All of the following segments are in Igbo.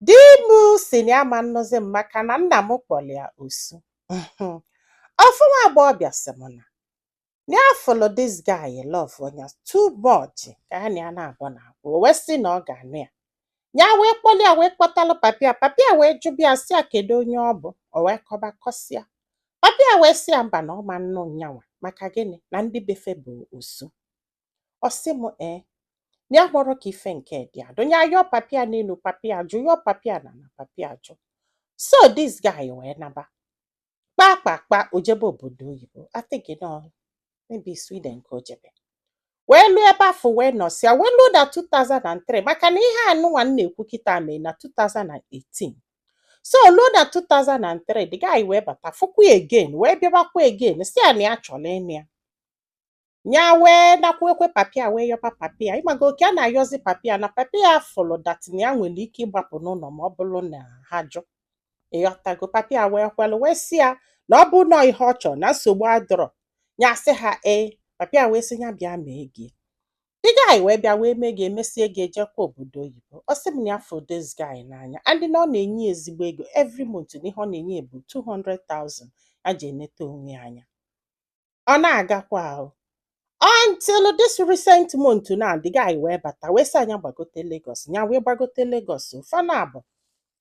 Di m si na ya ma nnọzi m maka na nna m kpọrọ ya osu. Ọfụma agbọghọbịa sị m na ya fụlụ dis guy love onye too much ka ya na ya na-abụ na-abụ. O wee sị na ọ ga-anụ ya. Ya wee kpọlụ ya wee kpọtalụ papi ya. Papi ya wee jụbụ ya sị ya kedu onye ọ bụ. O wee kọsịa. Papi ya wee sị ya mba na ọ ma nnụ nyanwa maka gịnị na ndị befe bụ osu. Ọ sị m na ya kpọrọ ka ife nke dị adụ. Ya yọọ papi ya n'elu papi ya jụ, yọọ papi ya na papi ya jụ. So this guy wee naba. Kpa o jebe obodo oyibo. I think maybe Sweden ka o jebe. Wee lụọ ebe afọ wee nọsịa wee lụọ na 2003 maka na ihe anụnwa m na-ekwu kịta mee na 2018. So lụọ na 2003 the guy wee bata fụkwa again wee bịabakwa again si ya na ya chọrọ ịnụ ya. Ya wee nakwekwe papi ya wee yọba papi ya. Ịmaga oke a na-ayọzi papi ya na papi ya fụlụ dat na ya nwere ike ịgbapụ n'ụlọ ma ọ bụrụ na ha jụ. Ịghọtago papi ya wee kwelụ wee sị ya na ọ bụ nọọ ihe ọ chọrọ na nsogbu adọrọ. Ya sị ha papi ya wee sị ya bịa mee gị. The guy wee bịa wee mee gị emesie gị ejekwa obodo oyibo. Ọ sị m na ya fụ this guy n'anya and na ọ na-enye ezigbo ego every month na ihe ọ na-enye bụ 200,000 a ji eneta onwe ya anya. Ọ na-agakwa ahụ. Until this recent month now, the guy wee bata wee sị anya gbagote Lagos. Ya wee gbagote Lagos. Fana abụ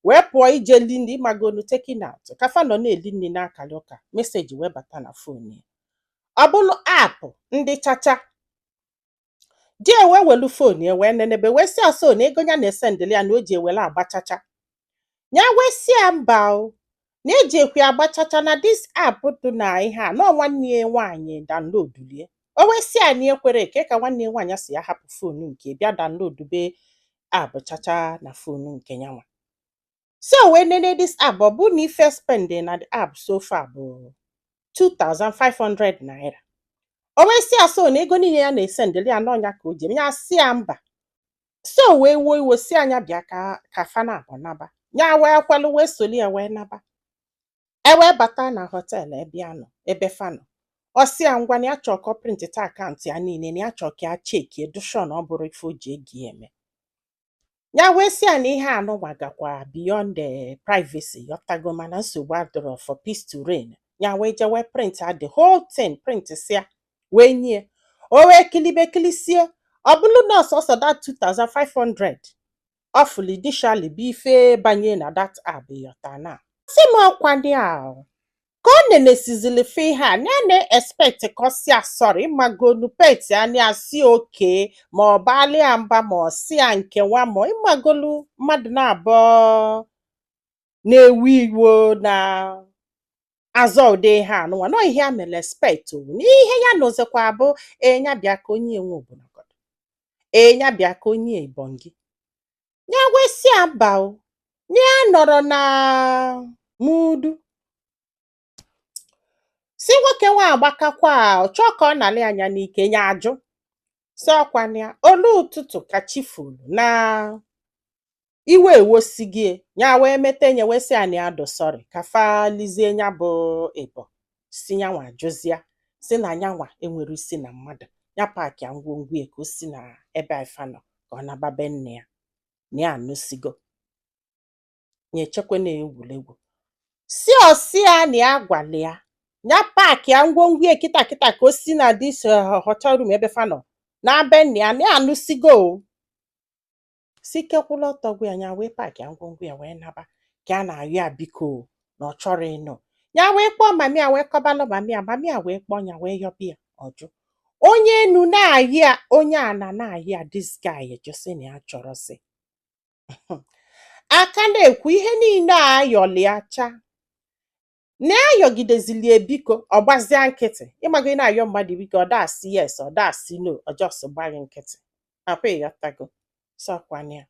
wee pụọ ije li ndị magonu taking out. Ka fa nọ na-eli nri n'akara ụka. Meseji wee bata na fon ya. Ọ bụrụ aapụ ndị chacha. Di wee welu fon ya wee nenebe wee sị aso na ego ya na-esendịrị ya na o ji ewele agbachacha. Ya wee sị ya mba o na eji ekwe agbachacha na this app dị na ihe a nọ nwanne ya nwaanyị downloadlie. O wee sị anyị ekwere eke ka nwanne ya nwaanyị si ya hapụ fonu nke bịa download be app chacha na fonu nke yanwa. So wee nene this app ọ bụ na ife spend na the app so far bụ 2,500 naira. O wee sị ya so na ego niile ya na-esendịrị ya n'ọnya ka o ji ya sị ya mba. So wee wuo iwe sị anya bịa ka fana abụ naba. Ya wee kwelụ wee soli ya wee naba. E wee bata na hotel ebe ya nọ ebe fanọ. Ọ sị ya ngwa na ya chọọ ka ọ printita akaụntụ ya niile na ya chọọ ka ya cheki edushon ọ bụrụ ife o ji egi eme. Ya wee sị ya na ihe anụnwa gakwa beyond the privacy yọtago mana nsogbu adọrọ for peace to reign. Ya wee je wee print the whole thing print sịa wee nye. O wee kilisie ọ bụrụ na ọsọsọ that 2,500 ọfụlidishali bụ ife banye na that app yọta na. Sị m ọkwanye ahụ. Ka ọ na-enesizili fe ihe a na-expect ka ọ sị asọrọ ịmagolu peti anya asị oke ma ọ balị ya mba ma ọ sị ya nkewa ma ịmagolu mmadụ na-abụọ na-ewu iwo na azọ ụdị ihe anụnwa nọ ihe a mere expect o n'ihe ya nọzikwa abụ ya bịa ka onye enwe obonagodo ya bịa ka onye ebonyi. Ya wee sị ya mba o ya nọrọ na mudu. Si nwoke nwa agbakakwa ọ chọọ ka ọ nalị anya n'ike ya ajụ. Si ọkwana ya olu ụtụtụ ka chi furu na iwe ewosigie ya wee mete nye wee sị anyị adụ sọrị ka fa lizie nya bụ ebo si nyanwa jụzia si na nyanwa enwere isi na mmadụ ya paaki ya ngwongwo ya ka o si na ebe ifa nọ ka ọ nababe nne ya na ya anụsigo nye echekwe na-egwuregwu. Si ọsị ya na ya gwali ya ya paaki ya ngwongwo ya kịta ka o si na dis hotel room ebe fa nọ na be nne ya na ya anụsigo. Si kekwụla ọtọ gwa ya wee paaki ya ngwongwo ya wee naba ka a na-ayọ ya biko na ọ chọrọ ịnụ. Ya wee kpọọ mami ya wee kọbalụ mami ya wee kpọọ ya wee yọba ya ọjụ. Onye enu na-ayị ya onye ana na-ayị ya this guy ejosi na ya chọrọ si. Aka na-ekwu ihe niile a ayọli ya cha. Na ayọgidezili biko ọ gbazia nkịtị. Ịmago ị na-ayọ mmadụ biko ọ da asị yes ọ da asị no ọ just gbaghị nkịtị. Akwa ịghọtago. Sọkwanya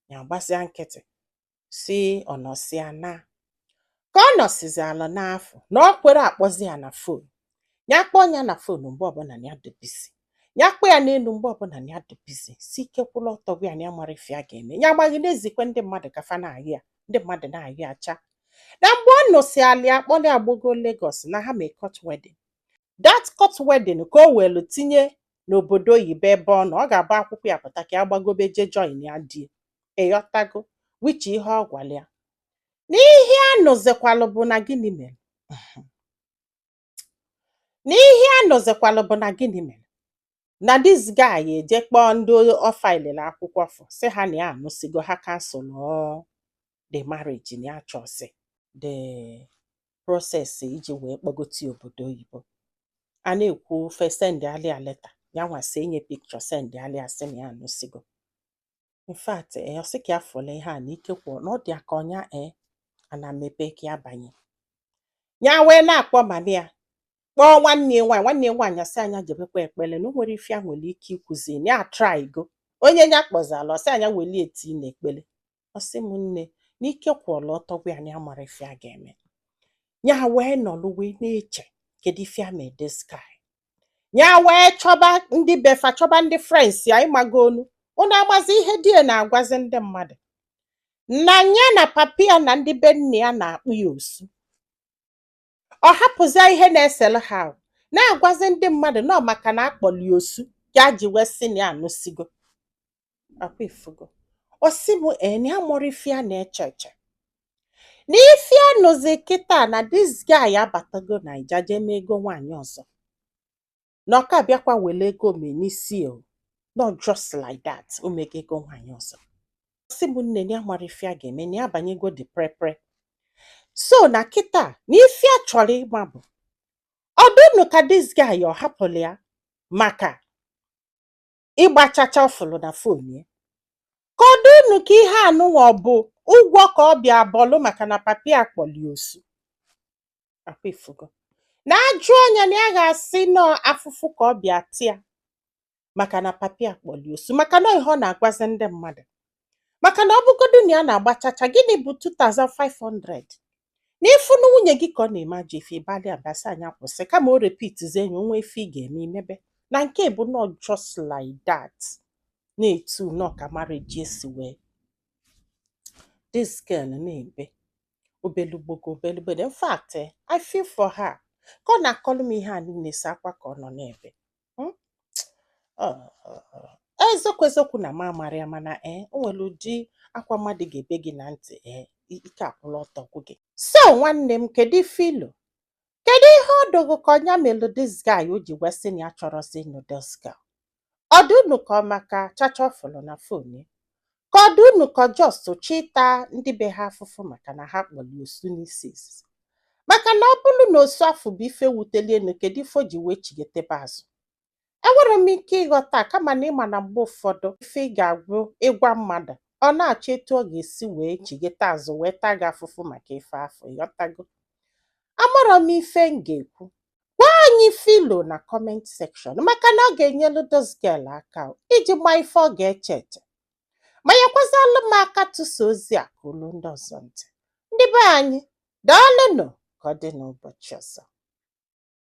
ya gbazia nkịtị si ọ nọsịa na. Ka ọ nọsizi ala n'afọ na ọ kwere akpọzi ya na fon. Ya kpọọ ya na fon mgbe ọbụla na ya debisi. Ya kpọọ ya n'elu mgbe ọbụla na ya debisi. Si kekwụla ọtọ gwa ya na ya mara ife ya ga-eme. Ya gbaghị na-ezikwe ndị mmadụ ka fa na-ayị ya. Ndị mmadụ na-ayị ya cha. Na mgbe ọ nọsi ala ya kpọrọ ya gbogo Lagos na ha mee court wedding. That court wedding ka o welu tinye n'obodo oyibo ebe ọ nọ ọ ga-agba akwụkwọ ya pụta ka ya gbagobe je join ya die. Ịghọtago. which ihe ọ gwara ya n'ihe anụzikwalụ bụ na gịnị mere n'ihe anụzikwalụ bụ na gịnị mere na this guy eje kpọọ ndị ọ faịlịrị akwụkwọ fọ sị ha na ya anụsigo ha kansụl the marriage na ya chọzi the process iji wee kpọgote obodo oyibo a na-ekwu fe send alia leta ya nwasị enye pikchọ send alia sị na ya anụsigo in fact ọ sị ka ya fọle ihe a na ike kwụ na ọ dị aka ọnya ana mepe ka ya banye ya wee na-akpọ mana ya kpọọ nwanne nwaanyị asị anya jebekwa ekpele na o nwere ife a nwere ike ikwuzi na ya traigo onye ya kpọzala ọsị anya weli eti na ekpele ọsị m nne n'ike kwụọla ọtọgwa ya na ya mara ife a ga-eme ya wee nọlụ wee na-eche kedu ife a mee this guy ya wee chọba ndị befa chọba ndị frens ya ịmago onu unu amazi ihe die na-agwazi ndị mmadụ na ya na papi ya na ndị be nne ya na-akpụ ya osu ọ hapụzie ihe na-esele ha na-agwazi ndị mmadụ nọ maka na akpọli osu ya ji wee sị na ya anụsigo akwa ifugo osimu na ya mụrụ ife ya na-eche eche n'ife ya nụzi kịta na this guy abatago Naija jee mee ego nwaanyị ọzọ na ọka bịakwa wele ego menisi not just like that o mego ego nwaanyị ọzọ osimu nne na ya mụrụ ife ya ga-eme na ya banyego dị prepre so na kịta na ife a chọrọ ịma bụ ọdụnụ ka this guy ọ hapụrụ ya maka ịgbachacha ọfụlụ na fon ya ka ọdụnụ ka ihe anụnwa bụ ụgwọ ka ọ bịa bọlụ maka na papi akpọli osu akwa ifugo na ajụ anya na ya ga-asị nọ afụfụ ka ọ bịa tia maka na papi akpọli osu maka na ihe ọ na-agwazi ndị mmadụ maka na ọ bụgodu na ya na-agbachacha gịnị bụ 2500 n'ifu na nwunye gị ka ọ na-eme ajọ ife ịbalị abasị anya kwụsị kama o repitizie enyi onwe ife ị ga-eme imebe na nke bụ not just like that na-etu nọ ka marriage esi wee this girl na-ebe obelugbogo obelugbogo in fact I feel for her ka ọ na-akọlụ m ihe a niile si akwa ka ọ nọ n'ebe eziokwu na ma mara ya mana o nwere ụdị akwa mmadụ ga-ebe gị na ntị ike akwụla ọtọ kwụ gị so nwanne m kedu ife kedu ihe ọ dogo ka ọnya melụ this guy o ji wesị na ya chọrọzi ịnụ this girl ọdụnụ ka ọ maka chacha ọfụlụ na fon ya ka ọdụnụ ka just chịta ndị be ha afụfụ maka na ha kpọli osu n'isi izizi maka na ọ bụrụ na osu afụ bụ ife wuteli enu kedu ife o ji wee chigetebe azụ enwere m ike ịghọta kama na ịma na mgbe ụfọdụ ife ị ga-agwụ ịgwa mmadụ ọ na-achọ etu ọ ga-esi wee chigete azụ wee taa gị afụfụ maka ife afọ ịghọtago amarọ m ife m ga-ekwu gwa anyị filo na kọment sekshọn maka na ọ ga-enyelu this girl aka iji gba ife ọ ga-eche eche ma nyekwazalụ m aka tụsa ozi a ka olu ndị ọzọ ntị ndị be anyị daalụnụ ka ọ dị n'ụbọchị ọzọ